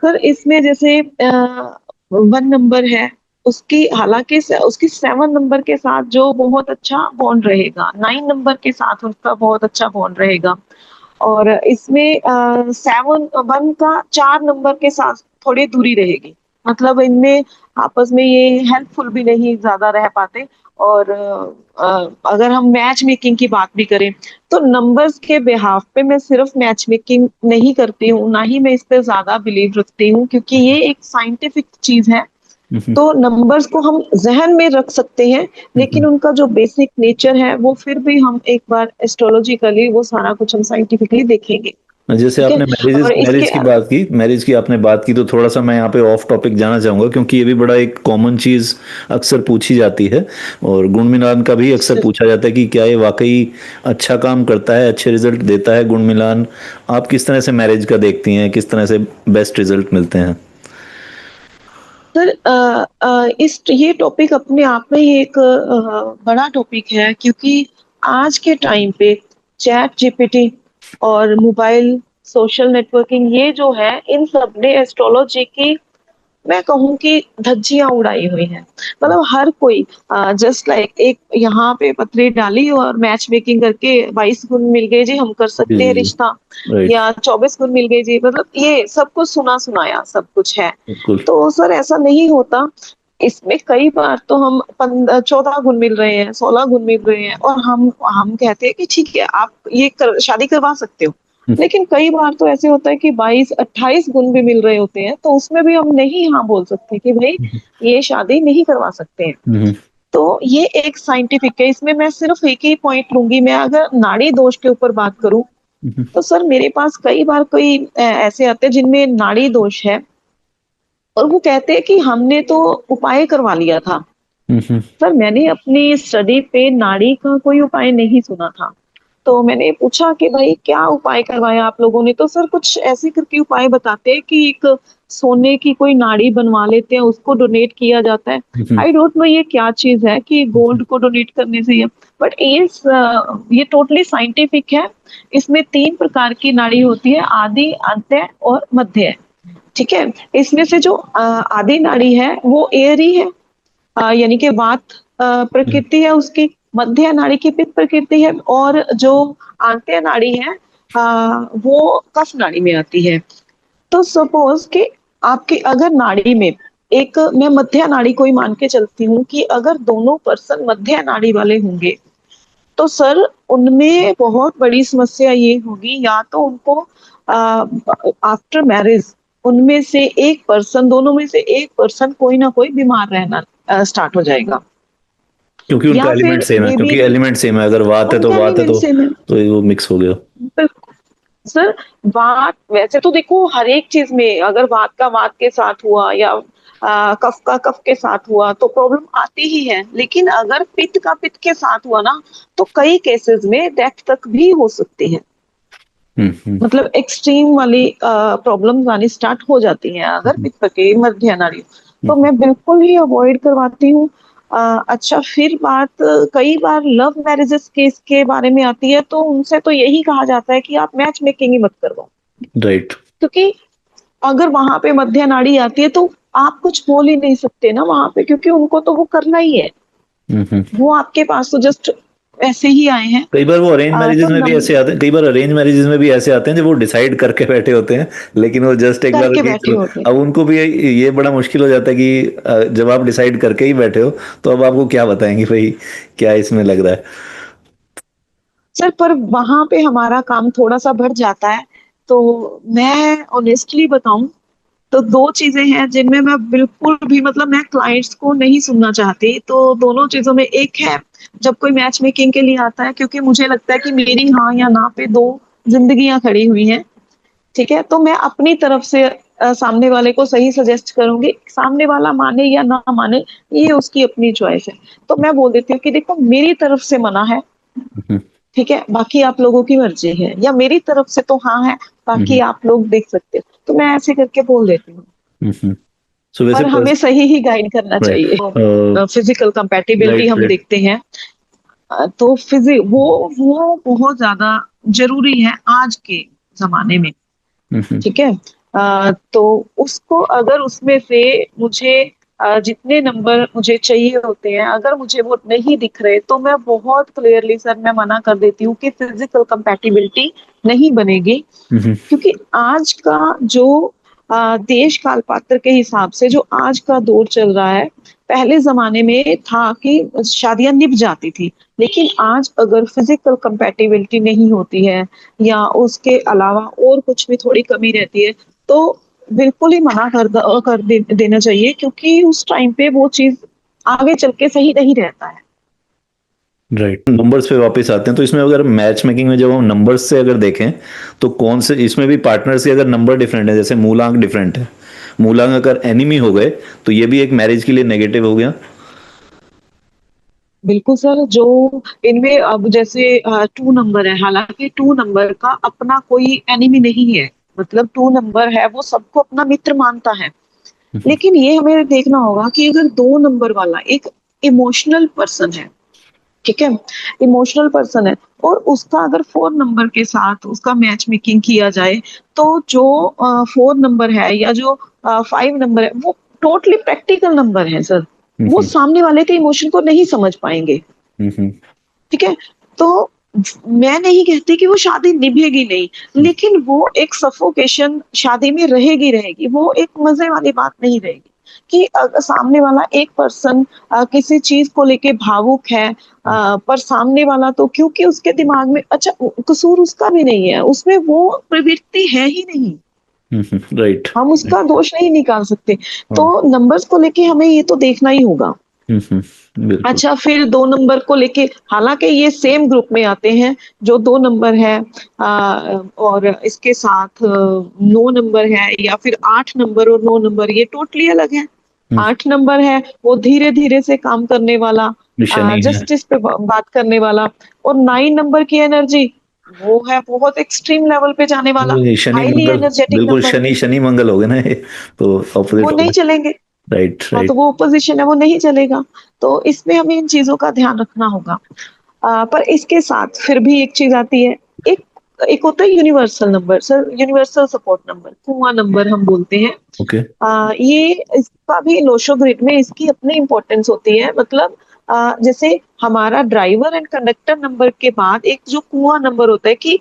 सर इसमें जैसे 1 नंबर है, उसकी हालांकि उसकी 7 नंबर के साथ जो बहुत अच्छा बॉन्ड रहेगा, 9 नंबर के साथ उसका बहुत अच्छा बॉन्ड रहेगा। और इसमें 7 1 का 4 नंबर के साथ थोड़ी दूरी रहेगी। मतलब इनमें आपस में ये हेल्पफुल भी नहीं ज़्यादा रह पाते। और अगर हम मैच मेकिंग की बात भी करें, तो नंबर्स के बिहाफ पे मैं सिर्फ मैच मेकिंग नहीं करती हूँ, ना ही मैं इस पे ज़्यादा बिलीव रखती हूँ, क्योंकि ये एक साइंटिफिक चीज़ है। हम्म, तो नंबर्स को हम ज़हन में रख सकते हैं, लेकिन हम्म। उनका जो बेसिक नेचर है, वो फिर भी हम एक बार एस्ट्रोलॉजिकली वो सारा कुछ हम साइंटिफिकली देखेंगे। जैसे ठीक है? आपने मैरिजेस और इसके मैरिज की बात की, मैरिज की आपने बात की, तो थोड़ा सा मैं यहाँ पे ऑफ टॉपिक जाना चाहूंगा, क्योंकि ये भी बड़ा एक कॉमन चीज अक्सर पूछी जाती है, और गुण मिलान का भी अक्सर पूछा जाता है कि क्या ये वाकई अच्छा काम करता है, अच्छे रिजल्ट देता है गुण मिलान। आप किस तरह से मैरिज का देखती हैं, किस तरह से बेस्ट रिजल्ट मिलते हैं? सर, इस ये टॉपिक अपने आप में ही एक बड़ा टॉपिक है, क्योंकि आज के टाइम पे चैट जीपीटी और मोबाइल सोशल नेटवर्किंग, ये जो है, इन सब ने एस्ट्रोलॉजी की, मैं कहूँ कि धज्जियां उड़ाई हुई हैं। मतलब हर कोई जस्ट लाइक एक यहाँ पे पथरी डाली और मैच मेकिंग करके 22 गुण मिल गए जी, हम कर जी सकते जी हैं जी। रिश्ता, राइट। या 24 गुण मिल गए जी, मतलब ये सब कुछ सुना सुनाया सब कुछ है। बिल्कुल। तो सर ऐसा नहीं होता। इसमें कई बार तो हम 14 गुण मिल रहे हैं, 16 गुण मिल रहे हैं, और हम कहते हैं कि ठीक है, आप ये शादी करवा सकते हो। लेकिन कई बार तो ऐसे होता है कि 22 28 गुण भी मिल रहे होते हैं, तो उसमें भी हम नहीं हाँ बोल सकते कि भाई ये शादी नहीं करवा सकते हैं। हम्म, तो ये एक साइंटिफिक है। इसमें मैं सिर्फ एक ही पॉइंट लूंगी। मैं अगर नाड़ी दोष के ऊपर बात करूं, हम्म, तो सर मेरे पास कई बार कोई ऐसे आते हैं जिनमें नाड़ी दोष है, और वो कहते हैं कि हमने तो उपाय करवा लिया था। हम्म, सर मैंने अपनी स्टडी पे नाड़ी का कोई उपाय नहीं सुना था। तो मैंने पूछा कि भाई क्या उपाय करवाया आप लोगों ने, तो सर कुछ ऐसे करके उपाय बताते हैं कि एक सोने की कोई नाड़ी बनवा लेते हैं, उसको डोनेट किया जाता है। हम्म, आई डोंट नो ये क्या चीज है कि गोल्ड को डोनेट करने से, बट ये टोटली साइंटिफिक है। इसमें 3 प्रकार की नाड़ी होती है, आदि, अंत्य और मध्य। ठीक है? इसमें से जो आदि नाड़ी है वो एयरी है, यानी कि वात प्रकृति है उसकी। मध्य नाड़ी की पित्त प्रकृति है, और जो आंत्य नाड़ी है वो कफ नाड़ी में आती है। तो सपोज कि आपकी अगर नाड़ी में एक, मैं मध्य नाड़ी को ही मान के चलती हूँ, कि अगर दोनों पर्सन मध्य नाड़ी वाले होंगे, तो सर उनमें बहुत बड़ी समस्या ये होगी, या तो उनको आफ्टर मैरिज उनमें से एक पर्सन, दोनों में से एक पर्सन कोई ना कोई बीमार रहना स्टार्ट हो जाएगा, क्योंकि उनका या एलिमेंट फिर सेम है, बेबी क्योंकि भी एलिमेंट सेम है, अगर वात है तो उनका वात है, एलिमेंट सेम है। तो वो मिक्स हो गया। बिल्कुल। सर वात, वैसे तो देखो हर एक चीज में अगर वात का वात के साथ हुआ, या कफ का कफ के साथ हुआ, तो प्रॉब्लम आती ही है। लेकिन अगर पित्त का पित्त के साथ हुआ ना, तो कई केसेस में डेथ तक भी हो सकती है। हम्म, मतलब एक्सट्रीम वाली प्रॉब्लम्स आनी स्टार्ट हो जाती हैं अगर हम्म, पित्त की मध्य नाड़ी। तो हम्म। मैं बिल्कुल ही अवॉइड करवाती हूँ। अच्छा, फिर बात कई बार लव मैरिजेस केस के बारे में आती है, तो उनसे तो यही कहा जाता है कि आप मैच मेकिंग ही मत करवाओ, राइट। क्योंकि अगर वहां पे मध्य नाड़ी आती है, तो आप कुछ बोल ही नहीं सकते ना वहां पे, क्योंकि उनको तो वो करना ही है। हम्म। वो आपके पास तो जस्ट ऐसे ही आए हैं। कई बार वो अरेंज तो मैरिजेस में भी ऐसे आते हैं, कई बार अरेंज मैरिजेस में भी ऐसे आते हैं जो वो डिसाइड करके बैठे होते हैं, लेकिन वो जस्ट एक बार करके कि बैठे चलो। होते हैं। अब उनको भी ये बड़ा मुश्किल हो जाता है कि जब आप डिसाइड करके ही बैठे हो, तो अब आपको क्या बताएंगे भाई, क्या इसमें लग रहा है? सर पर वहां पे हमारा काम थोड़ा सा बढ़ जाता है। तो मैं ऑनेस्टली बताऊं, तो दो चीजें हैं जिनमें मैं बिल्कुल भी, मतलब मैं क्लाइंट्स को नहीं सुनना चाहती। तो दोनों चीजों में एक है, जब कोई मैच मेकिंग के लिए आता है, क्योंकि मुझे लगता है कि मेरी हाँ या ना पे दो जिंदगियां खड़ी हुई हैं। ठीक है? तो मैं अपनी तरफ से सामने वाले को सही सजेस्ट करूंगी, सामने वाला माने या ना माने ये उसकी अपनी चॉइस है। तो मैं बोल देती हूँ कि देखो मेरी तरफ से मना है, हम्म, ठीक है, बाकी आप लोगों की मर्जी है, या मेरी तरफ से तो हाँ है, बाकी हम्म, आप लोग देख सकते हो। तो मैं ऐसे करके बोल देती हूँ। हम्म। सो वैसे और हमें सही ही गाइड करना राइट। चाहिए। फिजिकल कंपैटिबिलिटी राइट हम राइट। देखते हैं। तो वो बहुत ज्यादा जरूरी है आज के जमाने में। हम्म, ठीक है? तो उसको अगर उसमें से मुझे जितने नंबर मुझे चाहिए होते हैं, अगर मुझे वो नहीं दिख रहे तो मैं बहुत क्लियरली सर मैं मना कर देती हूँ कि फिजिकल कंपैटिबिलिटी नहीं बनेगी। हम्म। क्योंकि आज का जो देश काल पात्र के हिसाब से जो आज का दौर चल रहा है, पहले जमाने में था कि शादियां निभ जाती थी, लेकिन आज अगर फिजिकल कंपैटिबिलिटी नहीं होती है या उसके अलावा और कुछ भी थोड़ी कमी रहती है, तो बिल्कुल ही मना देना चाहिए, क्योंकि उस टाइम पे वो चीज आगे चल के सही नहीं रहता है। राइट, नंबर्स पे वापस आते हैं, तो इसमें अगर मैच मेकिंग में जब हम नंबर्स से अगर देखें, तो कौन से इसमें भी पार्टनर्स के अगर नंबर डिफरेंट है, जैसे मूलांक डिफरेंट है, मूलांक अगर एनिमी हो गए तो ये भी एक मैरिज के लिए नेगेटिव हो गया। बिल्कुल सर, जो इनमें अब जैसे 2 नंबर है, हालांकि 2 नंबर का अपना कोई एनिमी नहीं है, मतलब 2 नंबर है वो सबको अपना मित्र मानता है। लेकिन ये हमें देखना होगा कि अगर 2 नंबर वाला एक इमोशनल पर्सन है, ठीक है, इमोशनल पर्सन है, और उसका अगर 4 नंबर के साथ उसका मैच मेकिंग किया जाए, तो जो 4 नंबर है या जो 5 नंबर है, वो टोटली प्रैक्टिकल नंबर है सर। वो हम्म। सामने वाले के इमोशन को नहीं समझ पाएंगे। हम्म। ठीक है, तो मैं नहीं कहती कि वो शादी निभेगी नहीं, लेकिन वो एक सफोकेशन शादी में रहेगी रहेगी, वो एक मजे वाली बात नहीं रहेगी। कि अगर सामने वाला एक पर्सन किसी चीज को लेके भावुक है, पर सामने वाला तो क्योंकि उसके दिमाग में अच्छा कसूर उसका भी नहीं है, उसमें वो प्रवृत्ति है ही नहीं, राइट। हम उसका दोष नहीं निकाल सकते। तो हाँ। नंबर्स को लेके हमें ये तो देखना ही होगा। बिल्कुल। अच्छा, फिर 2 नंबर को लेके, हालांकि ये सेम ग्रुप में आते हैं, जो 2 नंबर है और इसके साथ 9 नंबर है, या फिर 8 नंबर और 9 नंबर, ये टोटली अलग है। हम्म। 8 नंबर है वो धीरे धीरे से काम करने वाला, ये शनि है। जस्टिस पे बात करने वाला। और 9 नंबर की एनर्जी वो है बहुत एक्सट्रीम लेवल पे जाने वाला, ये शनि हाईली मंगल, एनर्जेटिक बिल्कुल नंबर, शनि शनि मंगल हो गए ना ये, तो वो ऑपोजिट हो नहीं गए। चलेंगे। राइट हाँ, तो राइट। वो पोजीशन है वो नहीं चलेगा। तो इसमें हमें इन चीजों का ध्यान रखना होगा। पर इसके साथ फिर भी एक चीज आती है, एक एक होता है universal number sir, universal support number, कुआं नंबर हम बोलते हैं। ओके। ये इसका भी लोशो ग्रिड में इसकी अपनी इंपॉर्टेंस होती है, मतलब जैसे हमारा ड्राइवर एंड कंडक्टर नंबर के बाद एक जो कुआं नंबर होता है कि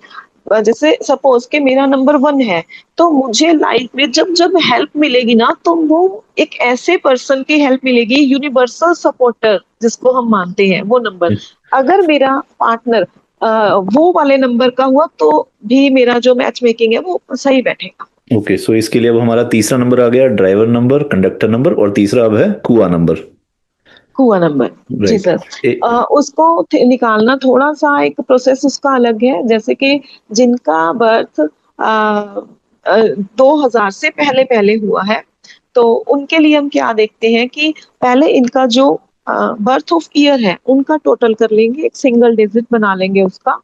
जैसे सपोज के मेरा नंबर 1 है, तो मुझे लाइफ में जब जब हेल्प मिलेगी ना, तो वो एक ऐसे पर्सन की हेल्प मिलेगी, यूनिवर्सल सपोर्टर जिसको हम मानते हैं वो नंबर। अगर मेरा पार्टनर वो वाले नंबर का हुआ, तो भी मेरा जो मैच मेकिंग है वो सही बैठेगा। ओके, सो इसके लिए अब हमारा तीसरा नंबर आ गया, ड्राइवर नंबर, कंडक्टर नंबर, और तीसरा अब है कुआ नंबर। हुआ नंबर। जी राइट। सर। उसको निकालना थोड़ा सा एक प्रोसेस उसका अलग है, जैसे कि जिनका बर्थ 2000 से पहले पहले हुआ है, तो उनके लिए हम क्या देखते हैं कि पहले इनका जो बर्थ ऑफ ईयर है उनका टोटल कर लेंगे, एक सिंगल डिजिट बना लेंगे उसका।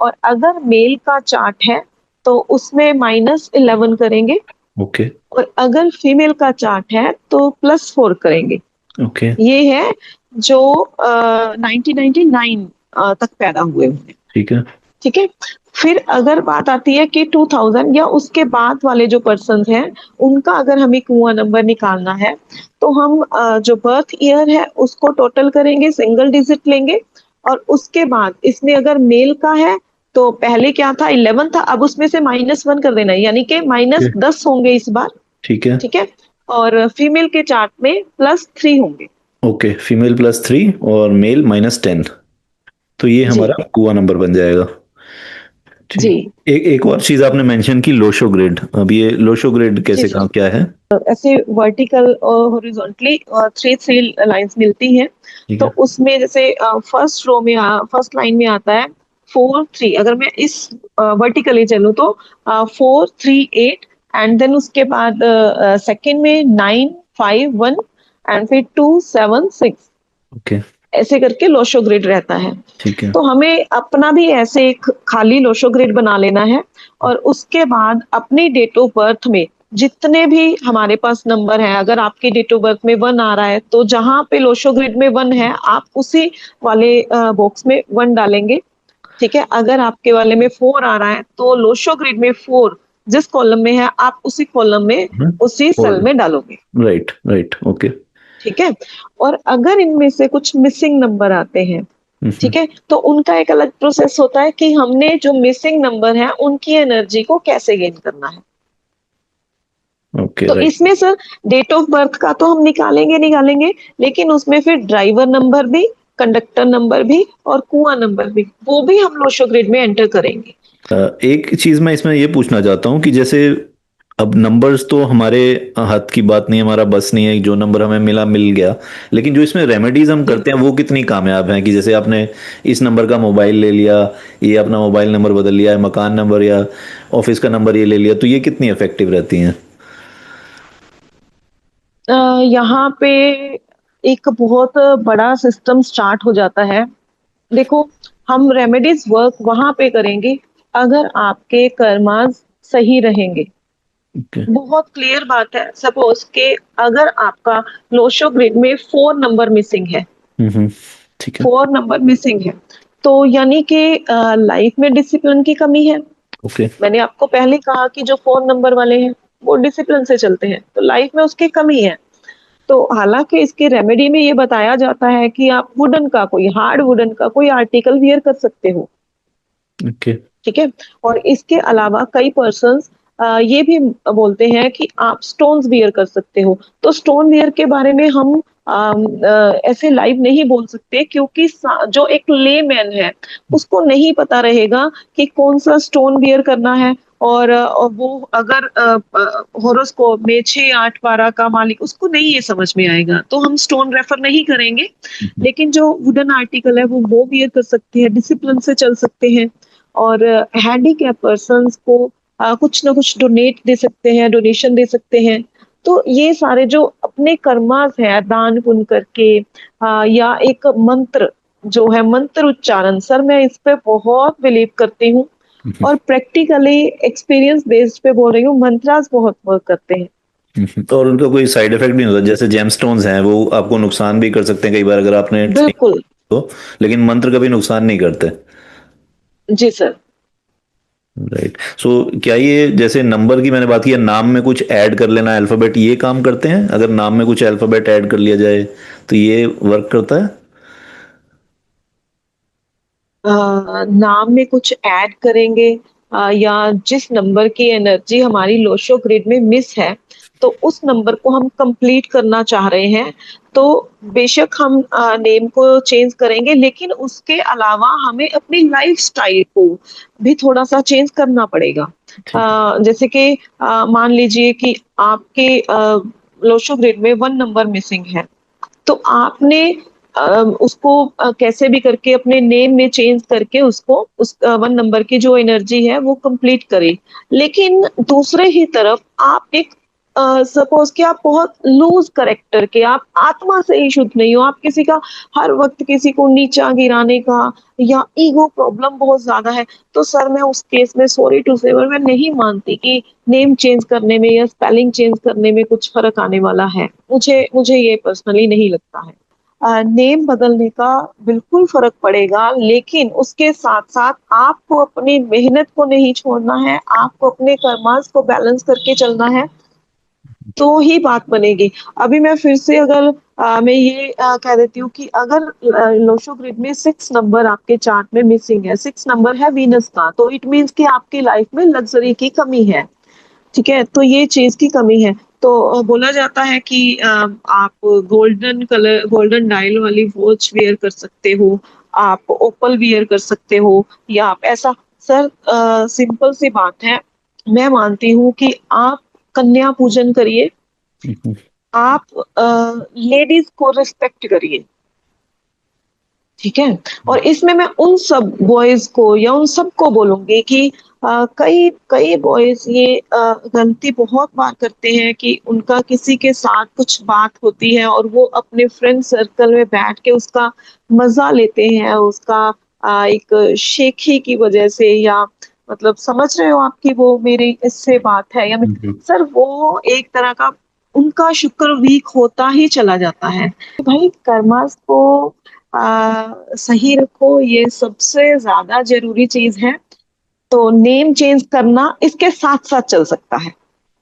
और अगर मेल का चार्ट है तो उसमें -11 करेंगे, ओके। और अगर फीमेल का चार्ट है तो +4 करेंगे। ओके। ये है जो 1999 तक पैदा हुए होंगे। ठीक है। ठीक है, फिर अगर बात आती है कि 2000 या उसके बाद वाले जो पर्सन हैं, उनका अगर हमें कुआं नंबर निकालना है, तो हम जो बर्थ ईयर है उसको टोटल करेंगे, सिंगल डिजिट लेंगे। और उसके बाद इसमें अगर मेल का है, तो पहले क्या था 11 था, अब उसमें से -1 कर देना है, यानी कि -10 होंगे इस बार। ठीक है। ठीक है, और फीमेल के चार्ट में +3 होंगे। ओके, फीमेल +3 और मेल -10, तो ये जी हमारा कुआ नंबर बन जाएगा। जी। ठीक। एक एक और चीज आपने मेंशन की, लोशो ग्रिड। अब ये लोशो ग्रिड जी कैसे, सर, कहाँ क्या है? ऐसे वर्टिकल और हॉरिजॉन्टली 3 लाइंस मिलती हैं। ठीक तो है। उसमें जैसे फर्स्ट रो में फर्स्ट लाइन में आता है 4 3, अगर मैं इस वर्टिकली चलूँ तो 4 3 8, एंड देन उसके बाद सेकंड में 9 5 1, एंड फिर 2 7 6, ओके। ऐसे करके लोशो ग्रिड रहता है। ठीक है। तो हमें अपना भी ऐसे एक खाली लोशो ग्रिड बना लेना है, और उसके बाद अपनी डेट ऑफ बर्थ में जितने भी हमारे पास नंबर हैं, अगर आपकी डेट ऑफ बर्थ में 1 आ रहा है, तो जहां पे लोशो ग्रिड में 1 है आप उसी वाले बॉक्स में 1 डालेंगे। ठीक है, अगर आपके वाले में 4 आ रहा है, तो लोशो ग्रिड में 4 जिस कॉलम में है आप उसी कॉलम में उसी सेल और में डालोगे। Right right. ओके। ठीक है? और अगर इनमें से कुछ मिसिंग नंबर आते हैं, हम्म। ठीक है? तो उनका एक अलग प्रोसेस होता है कि हमने जो मिसिंग नंबर है, उनकी एनर्जी को कैसे गेन करना है। ओके, तो राइट। इसमें सर डेट ऑफ बर्थ का तो हम निकालेंगे, लेकिन उसमें फिर ड्राइवर नंबर भी, कंडक्टर नंबर भी और कुआँ नंबर भी, वो भी हम लोशो ग्रिड में एंटर करेंगे। एक चीज मैं इसमें ये पूछना चाहता हूँ कि जैसे अब नंबर्स तो हमारे हाथ की बात नहीं है, हमारा बस नहीं है, जो नंबर हमें मिला मिल गया। लेकिन जो इसमें रेमेडीज हम जी। करते हैं वो कितनी कामयाब हैं, कि जैसे आपने इस नंबर का मोबाइल ले लिया, ये अपना मोबाइल नंबर बदल लिया, मकान नंबर या ऑफिस का नंबर ये ले लिया, तो ये कितनी इफेक्टिव रहती हैं? यहाँ पे एक बहुत बड़ा सिस्टम स्टार्ट हो जाता है। देखो, हम रेमेडीज वर्क वहां पे करेंगे अगर आपके कर्मास सही रहेंगे। ओके। बहुत क्लियर बात है, सपोज के अगर आपका लोशो ग्रिड में 4 नंबर मिसिंग है, हम्म। ठीक है। 4 नंबर मिसिंग है, तो यानी कि लाइफ में डिसिप्लिन की कमी है। ओके। मैंने आपको पहले कहा कि जो 4 नंबर वाले हैं वो डिसिप्लिन से चलते हैं, तो लाइफ में उसकी कमी है। तो हालांकि इसके रेमेडी में ये बताया जाता है कि आप वुडन का कोई, हार्ड वुडन का कोई आर्टिकल वियर कर सकते हो, ओके। ठीक है? और इसके अलावा कई पर्सन्स ये भी बोलते हैं कि आप स्टोन्स वियर कर सकते हो। तो स्टोन वियर के बारे में हम ऐसे लाइव नहीं बोल सकते, क्योंकि जो एक लेमैन है उसको नहीं पता रहेगा कि कौन सा स्टोन वियर करना है। और वो अगर होरोस्कोप में 6 8 12 का मालिक, उसको नहीं ये समझ में आएगा, तो हम स्टोन रेफर नहीं करेंगे। लेकिन जो वुडन आर्टिकल है वो वियर कर सकते हैं, डिसिप्लिन से चल सकते हैं। और हैंडीकैप पर्सन्स को कुछ ना कुछ डोनेट दे सकते हैं, डोनेशन दे सकते हैं। तो ये सारे जो अपने कर्मास है दान पुण्य करके, या एक मंत्र जो है, मंत्र उच्चारण, सर मैं इस पे बहुत बिलीव करती हूँ। और प्रैक्टिकली एक्सपीरियंस बेस्ड पे बोल रही हूँ, मंत्रास बहुत वर्क करते हैं। तो और उनका कोई साइड इफेक्ट भी नहीं होता? जैसे जेमस्टोन्स हैं वो आपको नुकसान भी कर सकते हैं कई बार अगर आपने सही बिल्कुल। तो, लेकिन मंत्र कभी नुकसान नहीं करते। जी सर। राइट। सो क्या ये जैसे नंबर की मैंने बात की है, नाम में कुछ ऐड कर लेना अल्फाबेट, ये काम करते हैं? अगर नाम में कुछ अल्फाबेट ऐड कर लिया जाए तो ये वर्क करता है? नाम में कुछ ऐड करेंगे, या जिस नंबर की एनर्जी हमारी लोशो ग्रिड में मिस है, तो उस नंबर को हम कंप्लीट करना चाह रहे हैं, तो बेशक हम नेम को चेंज करेंगे, लेकिन उसके अलावा हमें अपनी लाइफ स्टाइल को भी थोड़ा सा चेंज करना पड़ेगा। ठीक है। जैसे कि मान लीजिए कि आपके लोशो ग्रिड में 1 नंबर मिसिंग है, तो आपने उसको कैसे भी करके अपने नेम में चेंज करके उसको उस 1 नंबर की जो एनर्जी है वो कंप्लीट करें। लेकिन दूसरे ही तरफ आप एक सपोज कि आप बहुत लूज करेक्टर के, आप आत्मा से ही शुद्ध नहीं हो, आप किसी का हर वक्त किसी को नीचा गिराने का, या ईगो प्रॉब्लम बहुत ज्यादा है, तो सर मैं उस केस में सॉरी टू से मैं नहीं मानती कि नेम चेंज करने में या स्पेलिंग चेंज करने में कुछ फर्क आने वाला है। मुझे मुझे ये पर्सनली नहीं लगता है। नेम बदलने का बिल्कुल फर्क पड़ेगा, लेकिन उसके साथ साथ आपको अपनी मेहनत को नहीं छोड़ना है, आपको अपने कर्मास को बैलेंस करके चलना है, तो ही बात बनेगी। अभी मैं फिर से अगर मैं ये कह देती हूँ कि अगर लोशो ग्रिड में 6 नंबर आपके चार्ट में मिसिंग है, 6 नंबर है वीनस का, तो इट मीन्स कि आपकी लाइफ में लग्जरी की कमी है, ठीक है? तो ये चीज की कमी है। तो बोला जाता है कि आप गोल्डन डायल वाली वॉच वेयर कर सकते हो, आप ओपल वियर कर सकते हो, या आप ऐसा, सर सिंपल सी बात है, मैं मानती हूँ कि आप कन्या पूजन करिए, हम्म। आप लेडीज को रिस्पेक्ट करिए, ठीक है? और इसमें मैं उन सब बॉयज को या उन सबको बोलूंगी कि कई कई बॉयज ये गलती बहुत बार करते हैं कि उनका किसी के साथ कुछ बात होती है और वो अपने फ्रेंड सर्कल में बैठ के उसका मजा लेते हैं, उसका एक शेखी की वजह से, या मतलब समझ रहे हो आपकी वो मेरी इससे बात है, या हम्म। सर वो एक तरह का उनका शुक्र वीक होता ही चला जाता है। भाई कर्मास को सही रखो, ये सबसे ज्यादा जरूरी चीज है। तो नेम चेंज करना इसके साथ साथ चल सकता है।